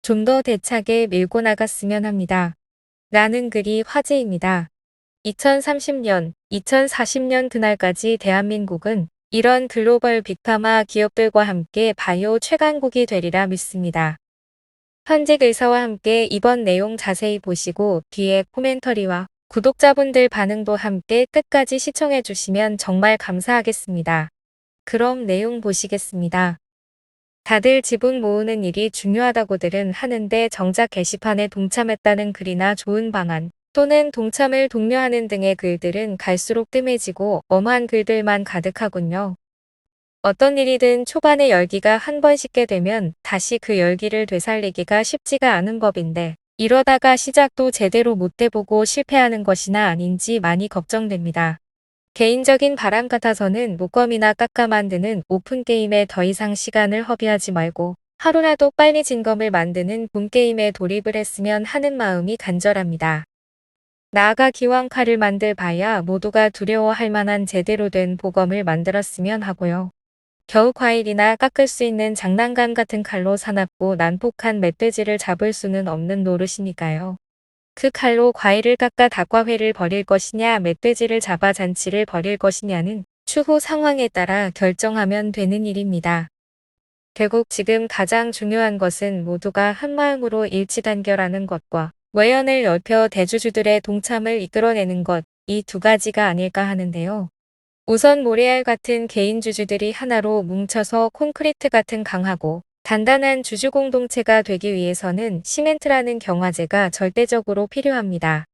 좀 더 대차게 밀고 나갔으면 합니다. 라는 글이 화제입니다. 2030년, 2040년 그날까지 대한민국은 이런 글로벌 빅파마 기업들과 함께 바이오 최강국이 되리라 믿습니다. 현직 의사와 함께 이번 내용 자세히 보시고 뒤에 코멘터리와 구독자분들 반응도 함께 끝까지 시청해 주시면 정말 감사하겠습니다. 그럼 내용 보시겠습니다. 다들 지분 모으는 일이 중요하다고들은 하는데 정작 게시판에 동참했다는 글이나 좋은 방안 또는 동참을 독려하는 등의 글들은 갈수록 뜸해지고 엄한 글들만 가득하군요. 어떤 일이든 초반에 열기가 한 번 식게 되면 다시 그 열기를 되살리기가 쉽지가 않은 법인데 이러다가 시작도 제대로 못 해보고 실패하는 것이나 아닌지 많이 걱정됩니다. 개인적인 바람 같아서는 목검이나 깎아 만드는 오픈게임에 더 이상 시간을 허비하지 말고 하루라도 빨리 진검을 만드는 본게임에 돌입을 했으면 하는 마음이 간절합니다. 나아가 기왕 칼을 만들 바야 모두가 두려워할 만한 제대로 된 보검을 만들었으면 하고요. 겨우 과일이나 깎을 수 있는 장난감 같은 칼로 사납고 난폭한 멧돼지를 잡을 수는 없는 노릇이니까요. 그 칼로 과일을 깎아 닭과회를 벌일 것이냐 멧돼지를 잡아 잔치를 벌일 것이냐는 추후 상황에 따라 결정하면 되는 일입니다. 결국 지금 가장 중요한 것은 모두가 한마음으로 일치단결하는 것과 외연을 넓혀 대주주들의 동참을 이끌어내는 것, 이 두 가지가 아닐까 하는데요. 우선 모래알 같은 개인 주주들이 하나로 뭉쳐서 콘크리트 같은 강하고 단단한 주주 공동체가 되기 위해서는 시멘트라는 경화제가 절대적으로 필요합니다.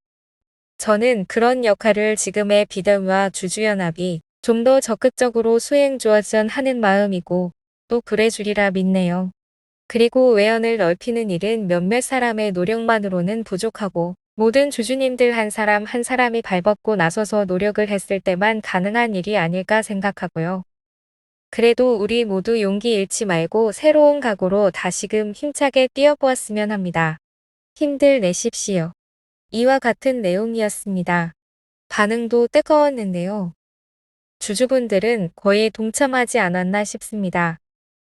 저는 그런 역할을 지금의 비대위와 주주연합이 좀 더 적극적으로 수행 주었으면 하는 마음이고 또 그래 주리라 믿네요. 그리고 외연을 넓히는 일은 몇몇 사람의 노력만으로는 부족하고 모든 주주님들 한 사람 한 사람이 발벗고 나서서 노력을 했을 때만 가능한 일이 아닐까 생각하고요. 그래도 우리 모두 용기 잃지 말고 새로운 각오로 다시금 힘차게 뛰어보았으면 합니다. 힘들 내십시오. 이와 같은 내용이었습니다. 반응도 뜨거웠는데요. 주주분들은 거의 동참하지 않았나 싶습니다.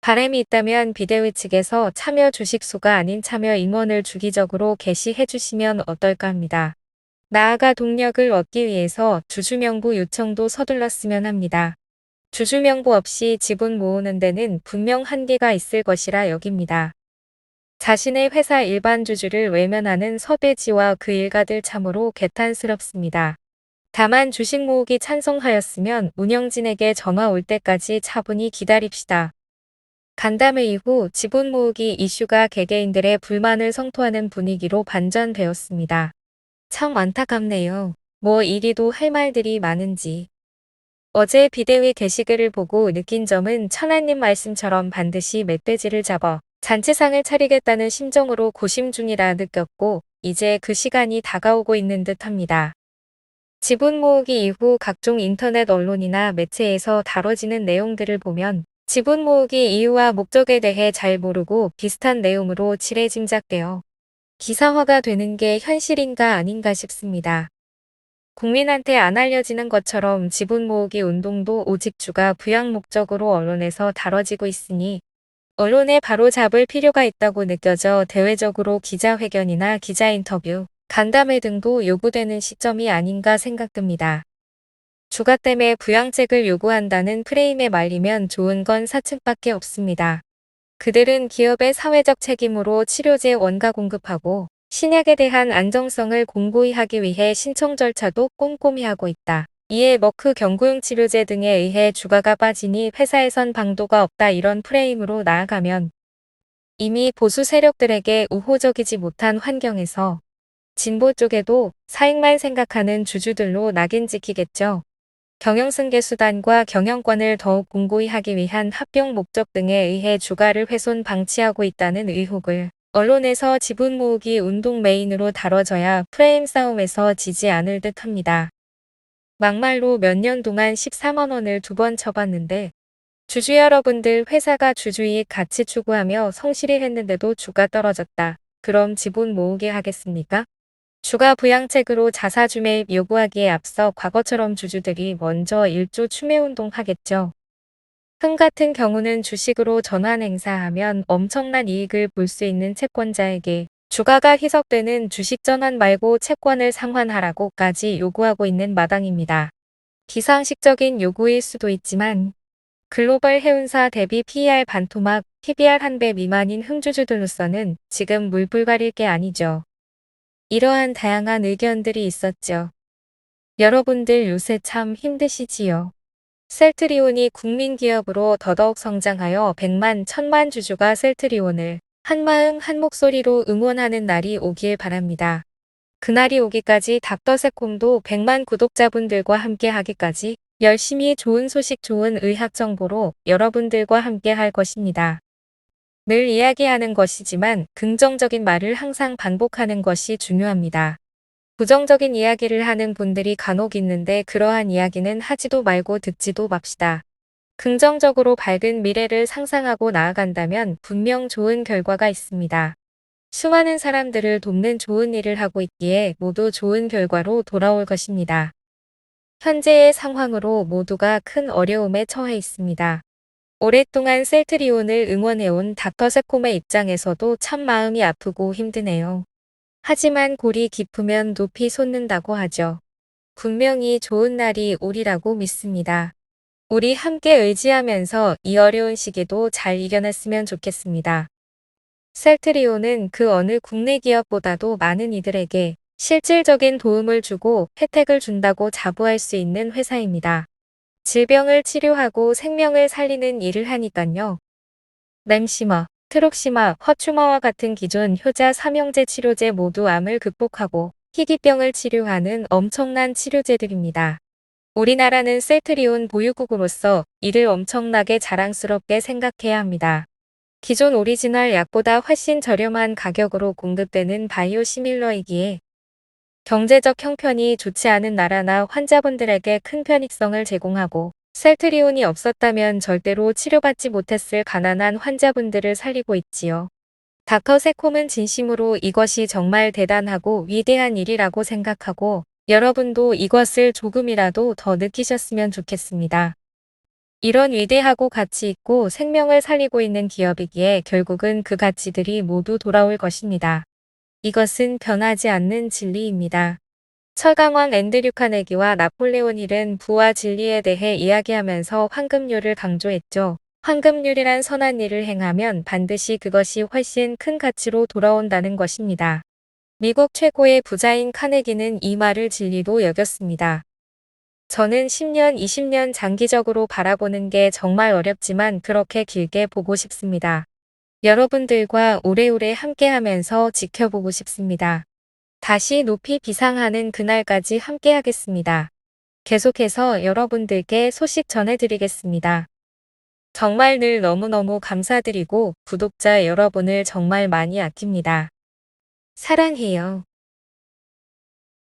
바람이 있다면 비대위 측에서 참여 주식수가 아닌 참여 임원을 주기적으로 게시해 주시면 어떨까 합니다. 나아가 동력을 얻기 위해서 주주명부 요청도 서둘렀으면 합니다. 주주명부 없이 지분 모으는 데는 분명 한계가 있을 것이라 여깁니다. 자신의 회사 일반 주주를 외면하는 서대지와 그 일가들 참으로 개탄스럽습니다. 다만 주식 모으기 찬성하였으면 운영진에게 전화 올 때까지 차분히 기다립시다. 간담회 이후 지분 모으기 이슈가 개개인들의 불만을 성토하는 분위기로 반전되었습니다. 참 안타깝네요. 뭐 이리도 할 말들이 많은지. 어제 비대위 게시글을 보고 느낀 점은 천하님 말씀처럼 반드시 멧돼지를 잡아 잔치상을 차리겠다는 심정으로 고심 중이라 느꼈고 이제 그 시간이 다가오고 있는 듯합니다. 지분 모으기 이후 각종 인터넷 언론이나 매체에서 다뤄지는 내용들을 보면 지분 모으기 이유와 목적에 대해 잘 모르고 비슷한 내용으로 지레짐작되어 기사화가 되는 게 현실인가 아닌가 싶습니다. 국민한테 안 알려지는 것처럼 지분 모으기 운동도 오직 주가 부양 목적으로 언론에서 다뤄지고 있으니 언론에 바로 잡을 필요가 있다고 느껴져 대외적으로 기자회견이나 기자 인터뷰, 간담회 등도 요구되는 시점이 아닌가 생각됩니다. 주가 때문에 부양책을 요구한다는 프레임에 말리면 좋은 건 사측밖에 없습니다. 그들은 기업의 사회적 책임으로 치료제 원가 공급하고 신약에 대한 안정성을 공고히 하기 위해 신청 절차도 꼼꼼히 하고 있다. 이에 머크 경구용 치료제 등에 의해 주가가 빠지니 회사에선 방도가 없다 이런 프레임으로 나아가면 이미 보수 세력들에게 우호적이지 못한 환경에서 진보 쪽에도 사익만 생각하는 주주들로 낙인 찍히겠죠. 경영승계 수단과 경영권을 더욱 공고히 하기 위한 합병 목적 등에 의해 주가를 훼손 방치하고 있다는 의혹을 언론에서 지분 모으기 운동 메인으로 다뤄져야 프레임 싸움에서 지지 않을 듯합니다. 막말로 몇 년 동안 14만 원을 두 번 쳐봤는데 주주 여러분들 회사가 주주이익 같이 추구하며 성실히 했는데도 주가 떨어졌다. 그럼 지분 모으게 하겠습니까? 주가 부양책으로 자사주 매입 요구하기에 앞서 과거처럼 주주들이 먼저 1조 추매운동 하겠죠. 흥 같은 경우는 주식으로 전환 행사하면 엄청난 이익을 볼 수 있는 채권자에게 주가가 희석되는 주식 전환 말고 채권을 상환하라고까지 요구하고 있는 마당입니다. 비상식적인 요구일 수도 있지만 글로벌 해운사 대비 PER 반토막, PBR 1배 미만인 흥주주들로서는 지금 물불 가릴 게 아니죠. 이러한 다양한 의견들이 있었죠. 여러분들 요새 참 힘드시지요. 셀트리온이 국민기업으로 더더욱 성장하여 100만, 1000만 주주가 셀트리온을 한마음 한목소리로 응원하는 날이 오길 바랍니다. 그날이 오기까지 닥터새콤도 100만 구독자분들과 함께 하기까지 열심히 좋은 소식 좋은 의학 정보로 여러분들과 함께 할 것입니다. 늘 이야기하는 것이지만 긍정적인 말을 항상 반복하는 것이 중요합니다. 부정적인 이야기를 하는 분들이 간혹 있는데 그러한 이야기는 하지도 말고 듣지도 맙시다. 긍정적으로 밝은 미래를 상상하고 나아간다면 분명 좋은 결과가 있습니다. 수많은 사람들을 돕는 좋은 일을 하고 있기에 모두 좋은 결과로 돌아올 것입니다. 현재의 상황으로 모두가 큰 어려움에 처해 있습니다. 오랫동안 셀트리온을 응원해온 닥터새콤의 입장에서도 참 마음이 아프고 힘드네요. 하지만 골이 깊으면 높이 솟는다고 하죠. 분명히 좋은 날이 오리라고 믿습니다. 우리 함께 의지하면서 이 어려운 시기도 잘 이겨냈으면 좋겠습니다. 셀트리온은 그 어느 국내 기업보다도 많은 이들에게 실질적인 도움을 주고 혜택을 준다고 자부할 수 있는 회사입니다. 질병을 치료하고 생명을 살리는 일을 하니깐요. 램시마, 트록시마, 허추마와 같은 기존 효자 삼형제 치료제 모두 암을 극복하고 희귀병을 치료하는 엄청난 치료제들입니다. 우리나라는 셀트리온 보유국으로서 이를 엄청나게 자랑스럽게 생각해야 합니다. 기존 오리지널 약보다 훨씬 저렴한 가격으로 공급되는 바이오시밀러이기에 경제적 형편이 좋지 않은 나라나 환자분들에게 큰 편익성을 제공하고 셀트리온이 없었다면 절대로 치료받지 못했을 가난한 환자분들을 살리고 있지요. 닥터새콤은 진심으로 이것이 정말 대단하고 위대한 일이라고 생각하고 여러분도 이것을 조금이라도 더 느끼셨으면 좋겠습니다. 이런 위대하고 가치 있고 생명을 살리고 있는 기업이기에 결국은 그 가치들이 모두 돌아올 것입니다. 이것은 변하지 않는 진리입니다. 철강왕 앤드류 카네기와 나폴레온 힐은 부와 진리에 대해 이야기하면서 황금률을 강조했죠. 황금률이란 선한 일을 행하면 반드시 그것이 훨씬 큰 가치로 돌아온다는 것입니다. 미국 최고의 부자인 카네기는 이 말을 진리로 여겼습니다. 저는 10년, 20년 장기적으로 바라보는 게 정말 어렵지만 그렇게 길게 보고 싶습니다. 여러분들과 오래오래 함께하면서 지켜보고 싶습니다. 다시 높이 비상하는 그날까지 함께하겠습니다. 계속해서 여러분들께 소식 전해드리겠습니다. 정말 늘 너무너무 감사드리고 구독자 여러분을 정말 많이 아낍니다. 사랑해요.